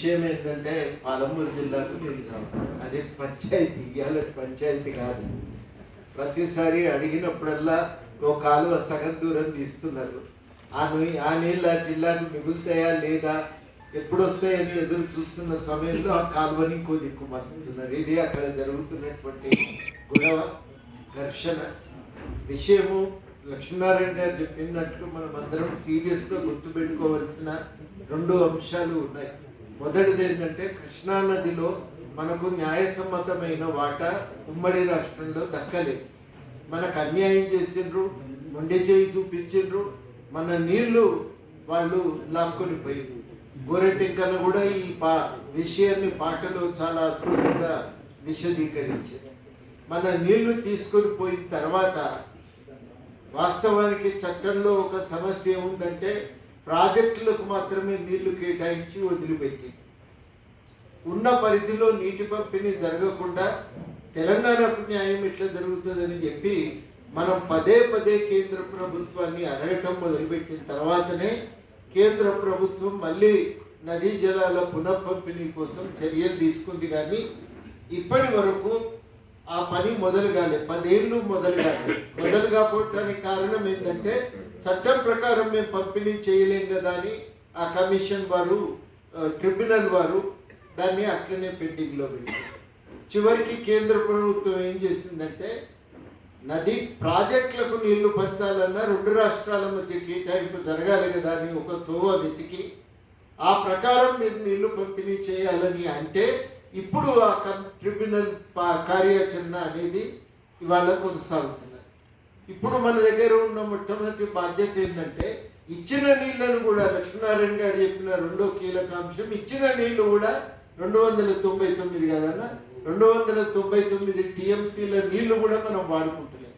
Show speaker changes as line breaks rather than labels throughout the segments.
విషయం ఏంటంటే పాలమూరు జిల్లాకు నీళ్ళు కావాలి. అదే పంచాయతీ, ఇవాళ పంచాయతీ కాదు. ప్రతిసారి అడిగినప్పుడల్లా ఓ కాలువ సగం దూరం తీస్తున్నారు. ఆ నీళ్ళు ఆ జిల్లాకు మిగులుతాయా లేదా, ఎప్పుడు వస్తాయని ఎదురు చూస్తున్న సమయంలో ఆ కాలువని ఇంకో దిక్కుమంటున్నారు. ఇది అక్కడ జరుగుతున్నటువంటి గొడవ, ఘర్షణ విషయము. లక్ష్మీనారాయణ గారు చెప్పినట్లు మనం అందరం సీరియస్గా గుర్తుపెట్టుకోవాల్సిన రెండు అంశాలు ఉన్నాయి. మొదటిది ఏంటంటే, కృష్ణానదిలో మనకు న్యాయసమ్మతమైన వాటా ఉమ్మడి రాష్ట్రంలో దక్కలేదు. మనకు అన్యాయం చేసిండ్రు, మొండి చేయి చూపించిండ్రు, మన నీళ్లు వాళ్ళు లాక్కొని పోయిండ్రు. గోరెటింకన్న కూడా ఈ విషయాన్ని పాటలో చాలా అద్భుతంగా విశదీకరించారు. మన నీళ్లు తీసుకొని పోయిన తర్వాత వాస్తవానికి చట్టంలో ఒక సమస్య ఉందంటే, ప్రాజెక్టులకు మాత్రమే నీళ్లు కేటాయించి వదిలిపెట్టి ఉన్న పరిధిలో నీటి పంపిణీ జరగకుండా తెలంగాణకు న్యాయం ఎట్లా జరుగుతుందని చెప్పి మనం పదే పదే కేంద్ర ప్రభుత్వాన్ని అడగటం మొదలుపెట్టిన తర్వాతనే కేంద్ర ప్రభుత్వం మళ్ళీ నదీ జలాల పునఃపంపిణీ కోసం చర్యలు తీసుకుంది. కానీ ఇప్పటి వరకు ఆ పని మొదలు కాలేదు. 10 ఏళ్ళు మొదలు కాలేదు. మొదలు కాకపోవడానికి కారణం ఏంటంటే, చట్టం ప్రకారం మేము పంపిణీ చేయలేం కదా అని ఆ కమిషన్ వారు, ట్రిబ్యునల్ వారు దాన్ని అట్లనే పెండింగ్లో పెట్టారు. చివరికి కేంద్ర ప్రభుత్వం ఏం చేసిందంటే, నది ప్రాజెక్టులకు నీళ్లు పంచాలన్నా 2 రాష్ట్రాల మధ్య కేటాయింపు జరగాలి కదా అని ఒక తోవ వెతికి ఆ ప్రకారం మీరు నీళ్లు పంపిణీ చేయాలని అంటే, ఇప్పుడు ఆ ట్రిబ్యునల్ కార్యాచరణ అనేది ఇవాళ కొనసాగుతున్నది. ఇప్పుడు మన దగ్గర ఉన్న మొట్టమొదటి బాధ్యత ఏంటంటే, ఇచ్చిన నీళ్లను కూడా లక్ష్మీనారాయణ గారు చెప్పిన రెండో కీలక అంశం, ఇచ్చిన నీళ్లు కూడా 299 కదన్నా, 299 టీఎంసీల నీళ్లు కూడా మనం వాడుకుంటలేము.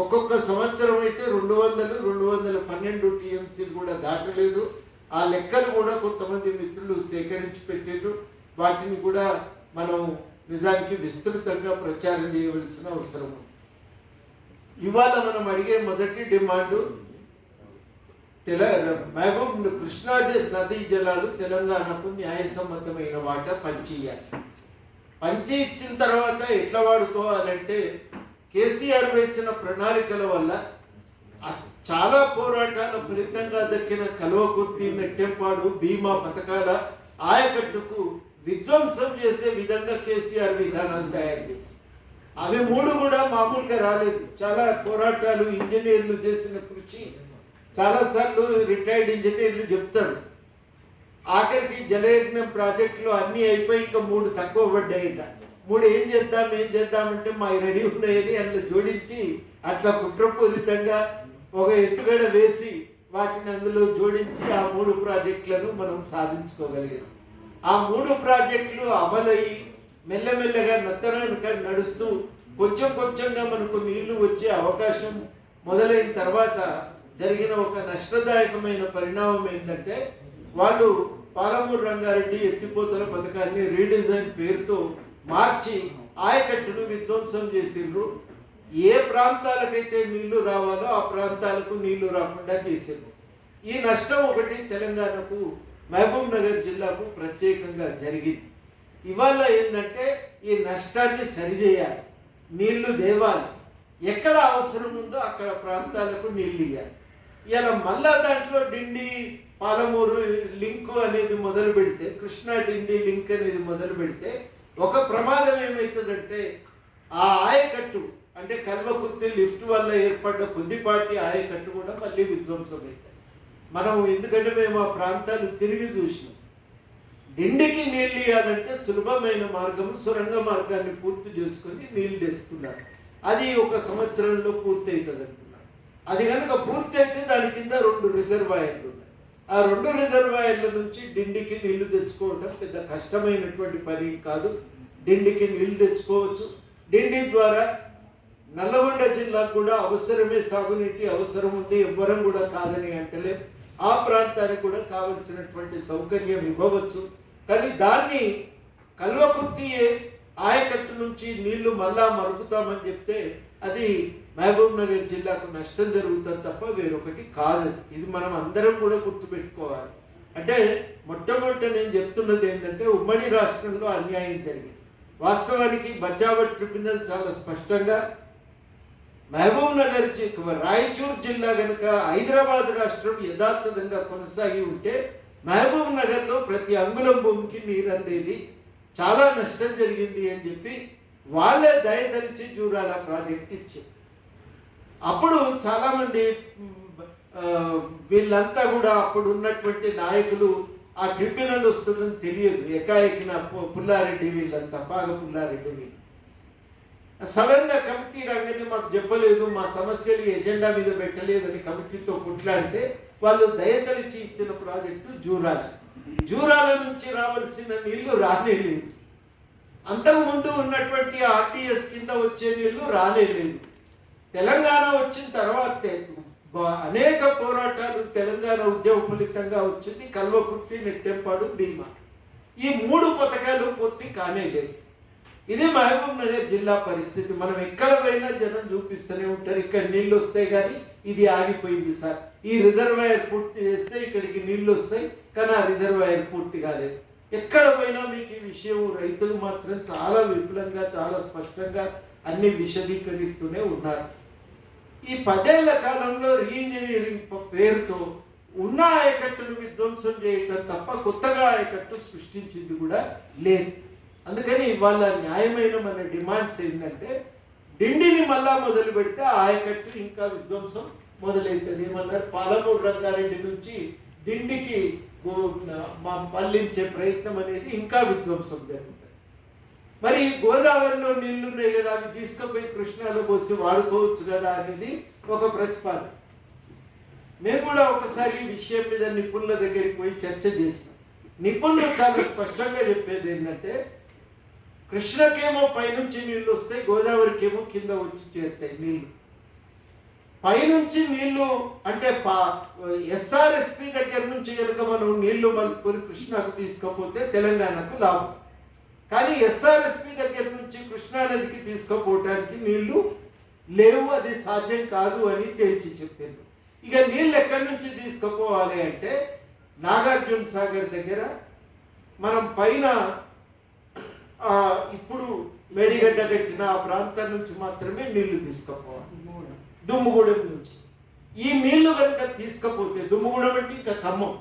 ఒక్కొక్క సంవత్సరం అయితే 200-212 టీఎంసీలు కూడా దాటలేదు. ఆ లెక్కలు కూడా కొంతమంది మిత్రులు సేకరించి పెట్టారు. వాటిని కూడా మనం నిజానికి విస్తృతంగా ప్రచారం చేయవలసిన అవసరం ఉంది. ఇవాళ మనం అడిగే మొదటి డిమాండు, మహబూబ్ కృష్ణా నదీ జలాలు తెలంగాణకు న్యాయసమ్మతమైన వాటా పంచియ్యాలి. పంచి ఇచ్చిన తర్వాత ఎట్లా వాడుకోవాలంటే, కేసీఆర్ వేసిన ప్రణాళికల వల్ల చాలా పోరాటాల ఫలితంగా దక్కిన కల్వకుర్తి, నెట్టెంపాడు, భీమా పథకాల ఆయకట్టుకు విధ్వంసం చేసే విధంగా కేసీఆర్ విధానాలు తయారు చేసి, అవి 3 కూడా మామూలుగా రాలేదు. చాలా పోరాటాలు, ఇంజనీర్లు చేసిన కృషి. చాలాసార్లు రిటైర్డ్ ఇంజనీర్లు చెప్తారు, ఆఖరికి జలయజ్ఞం ప్రాజెక్టులు అన్నీ అయిపోయి ఇంకా 3 తక్కువ పడ్డాయిట. 3 ఏం చేద్దామంటే మా రెడీ ఉన్నాయని అందులో జోడించి అట్లా కుట్రపూరితంగా ఒక ఎత్తుగడ వేసి వాటిని అందులో జోడించి ఆ 3 ప్రాజెక్టులను మనం సాధించుకోగలిగాం. ఆ 3 ప్రాజెక్టులు అమలయ్యి మెల్లమెల్లగా నత్తనక నడుస్తూ కొంచెం కొంచెంగా మనకు నీళ్లు వచ్చే అవకాశం మొదలైన తర్వాత జరిగిన ఒక నష్టదాయకమైన పరిణామం ఏంటంటే, వాళ్ళు పాలమూరు రంగారెడ్డి ఎత్తిపోతల పథకాన్ని రీడిజైన్ పేరుతో మార్చి ఆయకట్టును విధ్వంసం చేసిండ్రు. ఏ ప్రాంతాలకైతే నీళ్లు రావాలో ఆ ప్రాంతాలకు నీళ్లు రాకుండా చేసిండ్రు. ఈ నష్టం ఒకటి తెలంగాణకు, మహబూబ్ నగర్ జిల్లాకు ప్రత్యేకంగా జరిగింది. ఇవాళ ఏంటంటే, ఈ నష్టాన్ని సరిచేయాలి, నీళ్లు దేవాలి, ఎక్కడ అవసరం ఉందో అక్కడ ప్రాంతాలకు నీళ్ళు ఇవ్వాలి. ఇలా మళ్ళా దాంట్లో డిండి పాలమూరు లింకు అనేది మొదలు పెడితే, కృష్ణా డిండి లింక్ అనేది మొదలు పెడితే ఒక ప్రమాదం ఏమవుతుందంటే, ఆ ఆయకట్టు అంటే కల్వకుర్తి లిఫ్ట్ వల్ల ఏర్పడ్డ కొద్దిపాటి ఆయకట్టు కూడా మళ్ళీ విధ్వంసం అవుతుంది. మనం ఎందుకంటే మేము ఆ ప్రాంతాలు తిరిగి చూసినాం. డిండికి నీళ్ళు ఇవ్వాలంటే సులభమైన మార్గం, సొరంగ మార్గాన్ని పూర్తి చేసుకొని నీళ్ళు తెస్తున్నారు. అది 1 సంవత్సరంలో పూర్తి అవుతుంది అంటున్నారు. అది కనుక పూర్తి అయితే దాని కింద 2 రిజర్వాయర్లు ఉన్నాయి. ఆ 2 రిజర్వాయర్ల నుంచి డిండికి నీళ్లు తెచ్చుకోవడం పెద్ద కష్టమైనటువంటి పని కాదు. డిండికి నీళ్లు తెచ్చుకోవచ్చు. డిండి ద్వారా నల్లగొండ జిల్లాకు కూడా అవసరమే, సాగునీటి అవసరం ఉంది, ఎవ్వరం కూడా కాదని అంటలేం. ఆ ప్రాంతానికి కూడా కావలసినటువంటి సౌకర్యం ఇవ్వవచ్చు. కానీ దాన్ని కల్వకుర్తి ఆయకట్టు నుంచి నీళ్లు మళ్ళా మలుపుతామని చెప్తే అది మహబూబ్ నగర్ జిల్లాకు నష్టం జరుగుతుంది తప్ప వేరొకటి కాదు. ఇది మనం అందరం కూడా గుర్తుపెట్టుకోవాలి. అంటే మొట్టమొదట నేను చెప్తున్నది ఏంటంటే ఉమ్మడి రాష్ట్రంలో అన్యాయం జరిగింది. వాస్తవానికి బచావత్ ట్రిబ్యునల్ చాలా స్పష్టంగా మహబూబ్ నగర్ రాయచూర్ జిల్లా కనుక హైదరాబాద్ రాష్ట్రం యథాతథంగా కొనసాగి ఉంటే మహబూబ్ నగర్లో ప్రతి అంగుళం భూమికి నీరు అందేది, చాలా నష్టం జరిగింది అని చెప్పి వాళ్ళే దయతలిచి జూరాల ప్రాజెక్ట్ ఇచ్చారు. అప్పుడు చాలామంది వీళ్ళంతా కూడా అప్పుడు ఉన్నటువంటి నాయకులు ఆ ట్రిబ్యునల్ వస్తుందని తెలియదు, ఎకాఎకిన పుల్లారెడ్డి వీళ్ళంతా బాగా పుల్లారెడ్డి వీళ్ళు సడన్గా కమిటీ రాగానే మాకు చెప్పలేదు, మా సమస్యలు ఎజెండా మీద పెట్టలేదని కమిటీతో కొట్లాడితే వాళ్ళు దయతలిచి ఇచ్చిన ప్రాజెక్టు జూరాల. జూరాల నుంచి రావాల్సిన నీళ్లు రానేలేదు, అంతకుముందు ఉన్నటువంటి ఆర్టీఎస్ కింద వచ్చే నీళ్లు రానేలేదు. తెలంగాణ వచ్చిన తర్వాతే అనేక పోరాటాలు తెలంగాణ ఉద్యమ ఫలితంగా వచ్చింది. కల్వకుర్తి, నెట్టెంపాడు, భీమా, ఈ 3 పథకాలు పూర్తి కానేలేదు. ఇది మహబూబ్ నగర్ జిల్లా పరిస్థితి. మనం ఎక్కడ పోయినా జనం చూపిస్తూనే ఉంటారు, ఇక్కడ నీళ్ళు వస్తాయి కానీ ఇది ఆగిపోయింది సార్, ఈ రిజర్వాయర్ పూర్తి చేస్తే ఇక్కడికి నీళ్ళు వస్తాయి కానీ ఆ రిజర్వాయర్ పూర్తి కాలేదు. ఎక్కడ పోయినా మీకు ఈ విషయం రైతులు మాత్రం చాలా విపులంగా చాలా స్పష్టంగా అన్ని విశదీకరిస్తూనే ఉన్నారు. ఈ 10 ఏళ్ల కాలంలో రీఇంజనీరింగ్ పేరుతో ఉన్న ఆయకట్టును విధ్వంసం చేయటం తప్ప కొత్తగా ఆయకట్టు సృష్టించింది కూడా లేదు. అందుకని వాళ్ళ న్యాయమైన మన డిమాండ్స్ ఏంటంటే డిండిని మళ్ళా మొదలు పెడితే ఆయకట్టు ఇంకా విధ్వంసం మొదలవుతుంది. ఏమన్నారు, పాలమూరు రంగారెడ్డి నుంచి డిండికి మళ్లించే ప్రయత్నం అనేది ఇంకా విధ్వంసం జరుగుతుంది. మరి గోదావరిలో నీళ్లు ఉన్నాయి కదా, అవి తీసుకుపోయి కృష్ణాలో పోసి వాడుకోవచ్చు కదా అనేది ఒక ప్రతిపాదన. మేము కూడా ఒకసారి ఈ విషయం మీద నిపుణుల దగ్గరికి పోయి చర్చ చేసినాం. నిపుణులు చాలా స్పష్టంగా చెప్పేది ఏంటంటే కృష్ణకేమో పైనుంచి నీళ్లు వస్తాయి, గోదావరికేమో కింద వచ్చి చేరుతాయి నీళ్లు. పైనుంచి నీళ్లు అంటే ఎస్ఆర్ఎస్పి దగ్గర నుంచి కనుక మనం నీళ్లు మలుపుకొని కృష్ణకు తీసుకపోతే తెలంగాణకు లాభం. కానీ ఎస్ఆర్ఎస్పి దగ్గర నుంచి కృష్ణానదికి తీసుకుపోవటానికి నీళ్లు లేవు, అది సాధ్యం కాదు అని తేల్చి చెప్పారు. ఇక నీళ్ళు ఎక్కడి నుంచి తీసుకుపోవాలి అంటే నాగార్జున సాగర్ దగ్గర మనం పైన ఇప్పుడు మేడిగడ్డ కట్టిన ఆ ప్రాంతం నుంచి మాత్రమే నీళ్లు తీసుకుపోవాలి, దుమ్ముగూడెం నుంచి. ఈ నీళ్లు కనుక తీసుకపోతే దుమ్ముగూడెం అంటే ఇంకా ఖమ్మం,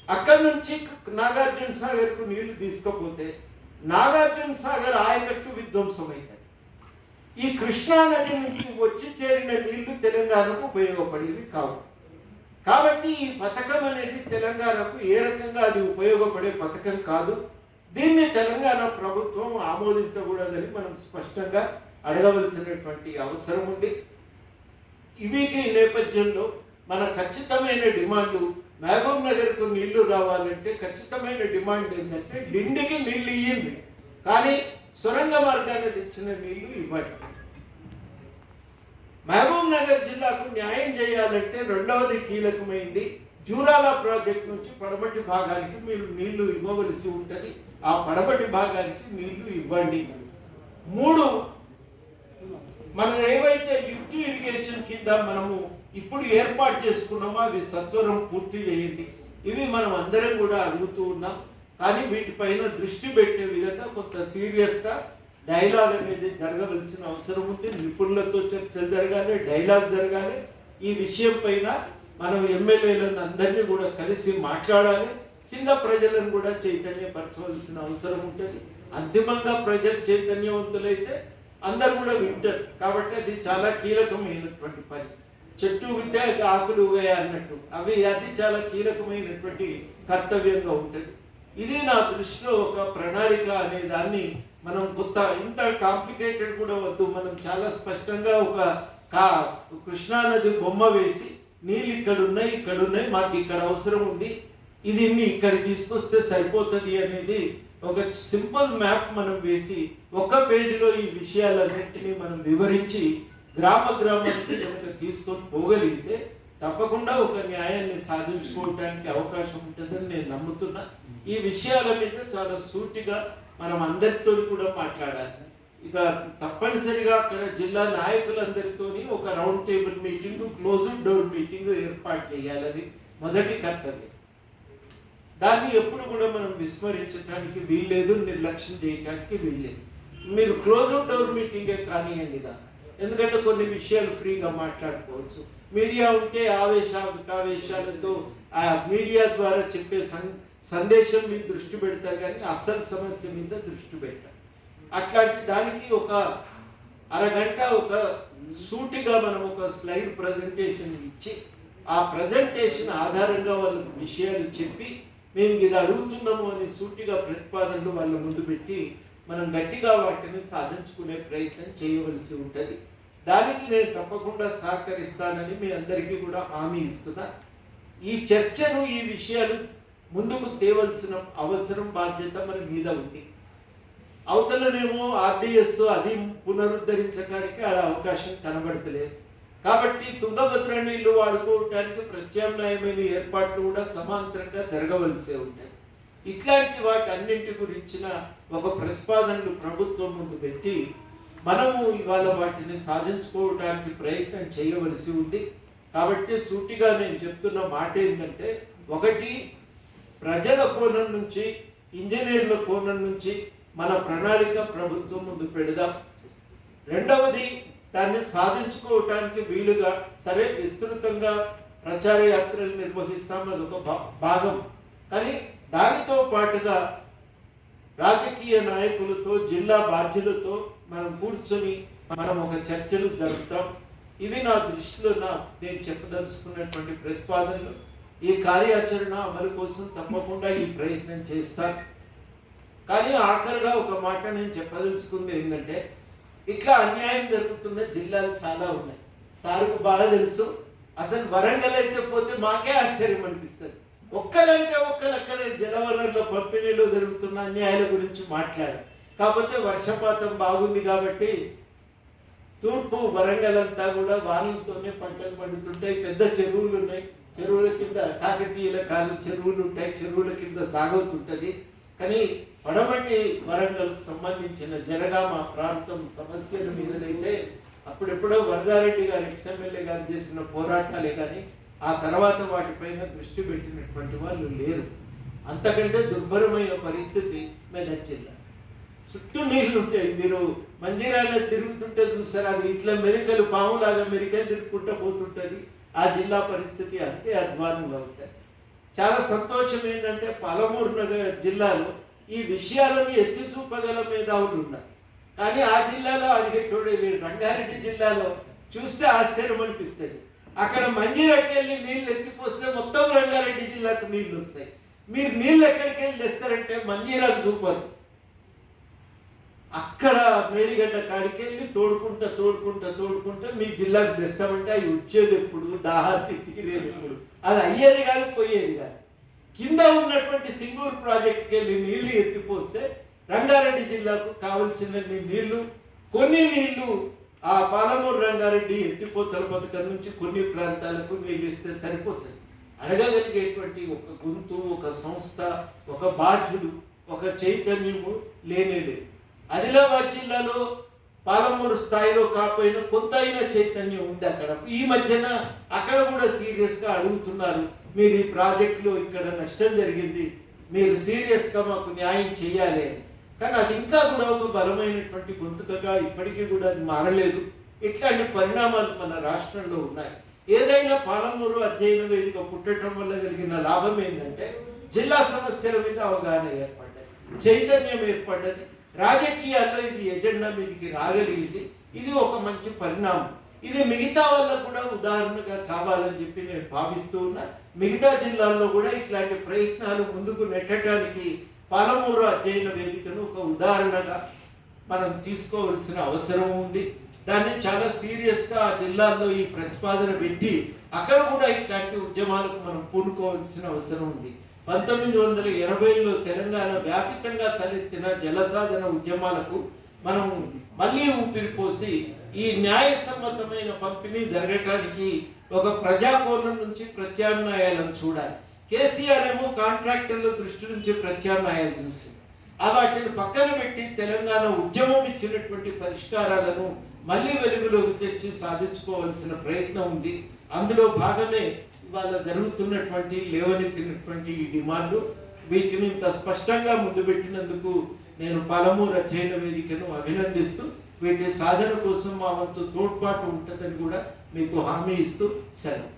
అక్కడి నుంచి నాగార్జున సాగర్కు నీళ్లు తీసుకపోతే నాగార్జున సాగర్ ఆయకట్టు విధ్వంసం అవుతుంది. ఈ కృష్ణానది నుంచి వచ్చి చేరిన నీళ్లు తెలంగాణకు ఉపయోగపడేవి కావు. కాబట్టి ఈ పథకం అనేది తెలంగాణకు ఏ రకంగా అది ఉపయోగపడే పథకం కాదు. దీన్ని తెలంగాణ ప్రభుత్వం ఆమోదించకూడదని మనం స్పష్టంగా అడగవలసినటువంటి అవసరం ఉంది. వీటి నేపథ్యంలో మన ఖచ్చితమైన డిమాండ్లు, మహబూబ్ నగర్కు నీళ్లు రావాలంటే ఖచ్చితమైన డిమాండ్ ఏంటంటే డిండికి నీళ్లు ఇవ్వండి, కానీ సొరంగ మార్గాన్ని తెచ్చిన నీళ్లు ఇవ్వండి. మహబూబ్ నగర్ జిల్లాకు న్యాయం చేయాలంటే రెండవది కీలకమైంది, జూరాల ప్రాజెక్ట్ నుంచి పడమటి భాగానికి మీరు నీళ్లు ఇవ్వవలసి ఉంటుంది. ఆ పడమటి భాగానికి నీళ్లు ఇవ్వండి. 3, మనం ఏవైతే లిఫ్ట్ ఇరిగేషన్ కింద మనము ఇప్పుడు ఏర్పాటు చేసుకున్నామో అవి సత్వరం పూర్తి చేయండి. ఇవి మనం అందరం కూడా అడుగుతూ ఉన్నాం. కానీ వీటిపైన దృష్టి పెట్టే విధంగా కొంత సీరియస్గా డైలాగ్ అనేది జరగవలసిన అవసరం ఉంది. నిపుణులతో చర్చలు జరగాలి, డైలాగ్ జరగాలి. ఈ విషయం పైన మనం ఎమ్మెల్యేలను అందరినీ కూడా కలిసి మాట్లాడాలి. కింద ప్రజలను కూడా చైతన్యపరచవలసిన అవసరం ఉంటుంది. అంతిమంగా ప్రజలు చైతన్యవంతులైతే అందరు కూడా వింటారు. కాబట్టి అది చాలా కీలకమైనటువంటి పని. చెట్టు విద్య ఆకులు ఊగాయ అన్నట్టు అది చాలా కీలకమైనటువంటి కర్తవ్యంగా ఉంటుంది. ఇది నా దృష్టిలో ఒక ప్రణాళిక అనే దాన్ని మనం ఇంత కాంప్లికేటెడ్ కూడా వద్దు. మనం చాలా స్పష్టంగా ఒక కృష్ణానది బొమ్మ వేసి నీళ్ళు ఇక్కడున్నాయి, మాకు ఇక్కడ అవసరం ఉంది, ఇది ఇక్కడ తీసుకొస్తే సరిపోతుంది అనేది ఒక సింపుల్ మ్యాప్ మనం వేసి ఒక్క పేజీలో ఈ విషయాలన్నింటినీ మనం వివరించి గ్రామానికి కనుక తీసుకొని పోగలిగితే తప్పకుండా ఒక న్యాయాన్ని సాధించుకోవడానికి అవకాశం ఉంటుందని నేను నమ్ముతున్నా. ఈ విషయాల మీద చాలా సూటిగా మనం అందరితో కూడా మాట్లాడాలి. ఇక తప్పనిసరిగా అక్కడ జిల్లా నాయకులందరితో ఒక round table meeting, closed door meeting ఏర్పాటు చేయాలని మొదటి కర్తవ్యం. దాన్ని ఎప్పుడు కూడా మనం విస్మరించడానికి వీల్లేదు, నిర్లక్ష్యం చేయడానికి వీల్లేదు. మీరు క్లోజ్డ్ డోర్ మీటింగే కానివ్వండిగా, ఎందుకంటే కొన్ని విషయాలు ఫ్రీగా మాట్లాడుకోవచ్చు. మీడియా ఉంటే ఆవేశాలతో ఆ మీడియా ద్వారా చెప్పే సందేశం మీద దృష్టి పెడతారు, కానీ అసలు సమస్య మీద దృష్టి పెట్టారు. అట్లాంటి దానికి ఒక అరగంట ఒక సూటిగా మనం ఒక స్లైడ్ ప్రజెంటేషన్ ఇచ్చి ఆ ప్రజెంటేషన్ ఆధారంగా వాళ్ళకు విషయాలు చెప్పి మేము ఇది అడుగుతున్నాము అని సూటిగా ప్రతిపాదనలు వాళ్ళ ముందు పెట్టి మనం గట్టిగా వాటిని సాధించుకునే ప్రయత్నం చేయవలసి ఉంటుంది. దానికి నేను తప్పకుండా సహకరిస్తానని మీ అందరికీ కూడా హామీ ఇస్తున్నా. ఈ చర్చను, ఈ విషయాలు ముందుకు తేవలసిన అవసరం, బాధ్యత మన మీద ఉంది. అవతలనేమో ఆర్డిఎస్ అది పునరుద్ధరించడానికి ఆడ అవకాశం కనబడతలేదు. కాబట్టి తుంగభద్ర నీళ్లు వాడుకోవటానికి ప్రత్యామ్నాయమైన ఏర్పాట్లు కూడా సమాంతరంగా జరగవలసే ఉంటాయి. ఇట్లాంటి వాటి అన్నింటి గురించిన ఒక ప్రతిపాదనలు ప్రభుత్వం ముందు పెట్టి మనము ఇవాళ వాటిని సాధించుకోవటానికి ప్రయత్నం చేయవలసి ఉంది. కాబట్టి సూటిగా నేను చెప్తున్న మాట ఏంటంటే, ఒకటి, ప్రజల కోణం నుంచి, ఇంజనీర్ల కోణం నుంచి మన ప్రణాళిక ప్రభుత్వం ముందు పెడదాం. రెండవది, దాన్ని సాధించుకోవటానికి వీలుగా సరే విస్తృతంగా ప్రచార యాత్రలు నిర్వహిస్తాం, అదొక భాగం. కానీ దానితో పాటుగా రాజకీయ నాయకులతో, జిల్లా బాధ్యులతో మనం కూర్చొని మనం ఒక చర్చలు జరుపుతాం. ఇవి నా దృష్టిలో నేను చెప్పదలుచుకున్నటువంటి ప్రతిపాదనలు. ఈ కార్యాచరణ అమలు కోసం తప్పకుండా ఈ ప్రయత్నం చేస్తాను. కానీ ఆఖరిగా ఒక మాట నేను చెప్పదలుచుకుంది ఏంటంటే, ఇట్లా అన్యాయం జరుగుతున్న జిల్లాలు చాలా ఉన్నాయి. సార్కు బాగా తెలుసు. అసలు వరంగల్ అయితే పోతే మాకే ఆశ్చర్యం అనిపిస్తుంది. ఒక్కలంటే ఒక్కరు అక్కడ జలవనరుల పంపిణీలో జరుగుతున్న అన్యాయాల గురించి మాట్లాడారు. కాకపోతే వర్షపాతం బాగుంది కాబట్టి తూర్పు వరంగల్ అంతా కూడా వానలతోనే పంటలు పండుతుంటాయి. పెద్ద చెరువులు ఉన్నాయి, చెరువుల కింద కాకతీయుల కాలం చెరువులు ఉంటాయి, చెరువుల కింద సాగుతుంటుంది. కానీ పడమటి వరంగల్కు సంబంధించిన జనగామ ప్రాంతం సమస్యల మీదనైతే అప్పుడెప్పుడో వరదారెడ్డి గారు, ఎక్స్ఎమ్మెల్యే గారు చేసిన పోరాటాలే కానీ ఆ తర్వాత వాటిపైన దృష్టి పెట్టినటువంటి వాళ్ళు లేరు. అంతకంటే దుర్భరమైన పరిస్థితి మెదక్ జిల్లా. చుట్టూ నీళ్లు ఉంటాయి. మీరు మందిరాన్ని తిరుగుతుంటే చూస్తారు, అది ఇట్లా మెరికలు పాములాగా మెరికలు తిరుగుకుంటూ పోతుంటుంది. ఆ జిల్లా పరిస్థితి అంతే అధ్వానంగా ఉంటుంది. చాలా సంతోషం ఏంటంటే పాలమూరు నగర్ జిల్లాలో ఈ విషయాలను ఎత్తి చూపగల మేధావులు ఉన్నారు. కానీ ఆ జిల్లాలో అడిగేటోడే లేడు. రంగారెడ్డి జిల్లాలో చూస్తే ఆశ్చర్యం అనిపిస్తుంది. అక్కడ మంజీరాకి వెళ్ళి నీళ్ళు ఎత్తిపోస్తే మొత్తం రంగారెడ్డి జిల్లాకు నీళ్ళు వస్తాయి. మీరు నీళ్ళు ఎక్కడికి వెళ్ళి తెస్తారంటే మంజీరాలు చూపరు. అక్కడ మేడిగడ్డ కాడికి వెళ్ళి తోడుకుంటా మీ జిల్లాకు తెస్తామంటే అవి వచ్చేది ఎప్పుడు, దాహార్తి తీరేది ఎప్పుడు, అది అయ్యేది కాదు, పోయేది కాదు. కింద ఉన్నటువంటి సింగూరు ప్రాజెక్టుకి వెళ్ళి నీళ్లు ఎత్తిపోస్తే రంగారెడ్డి జిల్లాకు కావలసిన నీళ్లు, కొన్ని నీళ్లు ఆ పాలమూరు రంగారెడ్డి ఎత్తిపోతల పథకం నుంచి కొన్ని ప్రాంతాలకు నీళ్ళు ఇస్తే సరిపోతుంది. అడగగలిగేటువంటి ఒక గొంతు, ఒక సంస్థ, ఒక బాధ్యులు, ఒక చైతన్యము లేనేలేదు. ఆదిలాబాద్ జిల్లాలో పాలమూరు స్థాయిలో కాకపోయినా కొంత అయినా చైతన్యం ఉంది అక్కడ. ఈ మధ్యన అక్కడ కూడా సీరియస్గా అడుగుతున్నారు, మీరు ఈ ప్రాజెక్టులో ఇక్కడ నష్టం జరిగింది, మీరు సీరియస్గా మాకు న్యాయం చేయాలి అని. కానీ అది ఇంకా కూడా ఒక బలమైనటువంటి గొంతుకగా ఇప్పటికీ కూడా అది మారలేదు. ఇట్లాంటి పరిణామాలు మన రాష్ట్రంలో ఉన్నాయి. ఏదైనా పాలమూరు అధ్యయన వేదిక పుట్టడం వల్ల కలిగిన లాభం ఏంటంటే జిల్లా సమస్యల మీద అవగాహన ఏర్పడ్డది, చైతన్యం ఏర్పడ్డది. రాజకీయాల్లో ఇది ఎజెండా మీదకి రాగలిగింది. ఇది ఒక మంచి పరిణామం. ఇది మిగతా వాళ్ళకు కూడా ఉదాహరణగా కావాలని చెప్పి నేను భావిస్తూ ఉన్నా. మిగతా జిల్లాల్లో కూడా ఇట్లాంటి ప్రయత్నాలు ముందుకు నెట్టడానికి పాలమూరు అధ్యయన వేదికను ఒక ఉదాహరణగా మనం తీసుకోవాల్సిన అవసరం ఉంది. దాన్ని చాలా సీరియస్గా ఆ జిల్లాల్లో ఈ ప్రతిపాదన పెట్టి అక్కడ కూడా ఇట్లాంటి ఉద్యమాలకు మనం పూనుకోవాల్సిన అవసరం ఉంది. 1980లో తెలంగాణ వ్యాపితంగా తలెత్తిన జలసాధన ఉద్యమాలకు మనం మళ్ళీ ఊపిరిపోసి ఈ న్యాయసమ్మతమైన పంపిణీ జరగటానికి ఒక ప్రజాకోణం నుంచి ప్రత్యామ్నాయాలను చూడాలి. కేసీఆర్ ఏమో కాంట్రాక్టర్ల దృష్టి నుంచి ప్రత్యామ్నాయాలు చూసింది. వాటిని పక్కన పెట్టి తెలంగాణ ఉద్యమం ఇచ్చినటువంటి పరిష్కారాలను మళ్ళీ వెలుగులోకి తెచ్చి సాధించుకోవాల్సిన ప్రయత్నం ఉంది. అందులో భాగమే ఇవాళ జరుగుతున్నటువంటి లేవనెత్తినటువంటి ఈ డిమాండ్లు. వీటిని ఇంత స్పష్టంగా ముందు పెట్టినందుకు నేను పాలమూరు అధ్యయన వేదికను అభినందిస్తూ వీటి సాధన కోసం మా వంతు తోడ్పాటు ఉంటుందని కూడా మీకు హామీ ఇస్తూ సెలవు.